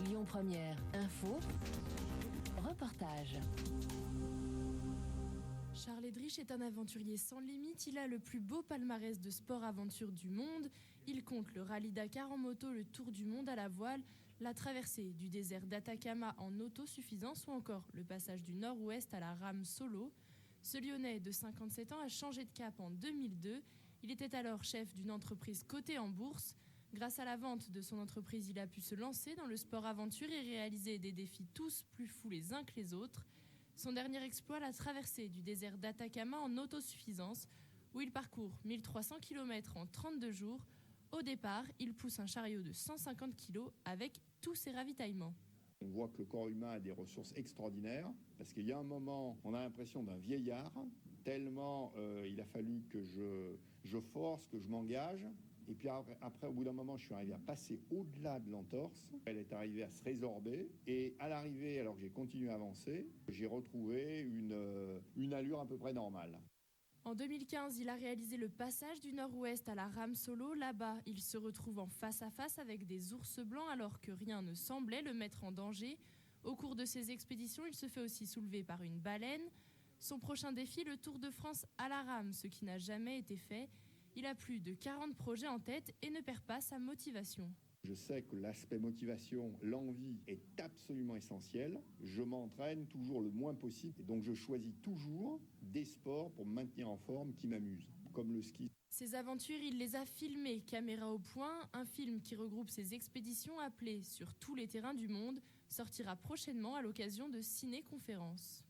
Lyon Première, info, reportage. Charles Edrich est un aventurier sans limite. Il a le plus beau palmarès de sport-aventure du monde. Il compte le rallye Dakar en moto, le tour du monde à la voile, la traversée du désert d'Atacama en autosuffisance ou encore le passage du nord-ouest à la rame solo. Ce Lyonnais de 57 ans a changé de cap en 2002. Il était alors chef d'une entreprise cotée en bourse. Grâce à la vente de son entreprise, il a pu se lancer dans le sport-aventure et réaliser des défis tous plus fous les uns que les autres. Son dernier exploit, la traversée du désert d'Atacama en autosuffisance, où il parcourt 1300 km en 32 jours. Au départ, il pousse un chariot de 150 kg avec tous ses ravitaillements. On voit que le corps humain a des ressources extraordinaires, parce qu'il y a un moment, on a l'impression d'un vieillard, tellement il a fallu que je force, que je m'engage. Et puis après, au bout d'un moment, je suis arrivé à passer au-delà de l'entorse. Elle est arrivée à se résorber. Et à l'arrivée, alors que j'ai continué à avancer, j'ai retrouvé une allure à peu près normale. En 2015, il a réalisé le passage du nord-ouest à la rame solo. Là-bas, il se retrouve en face à face avec des ours blancs alors que rien ne semblait le mettre en danger. Au cours de ses expéditions, il se fait aussi soulever par une baleine. Son prochain défi, le Tour de France à la rame, ce qui n'a jamais été fait. Il a plus de 40 projets en tête et ne perd pas sa motivation. Je sais que l'aspect motivation, l'envie est absolument essentiel. Je m'entraîne toujours le moins possible et donc je choisis toujours des sports pour me maintenir en forme qui m'amusent, comme le ski. Ses aventures, il les a filmées, caméra au point. Un film qui regroupe ses expéditions appelé « Sur tous les terrains du monde » sortira prochainement à l'occasion de ciné-conférences.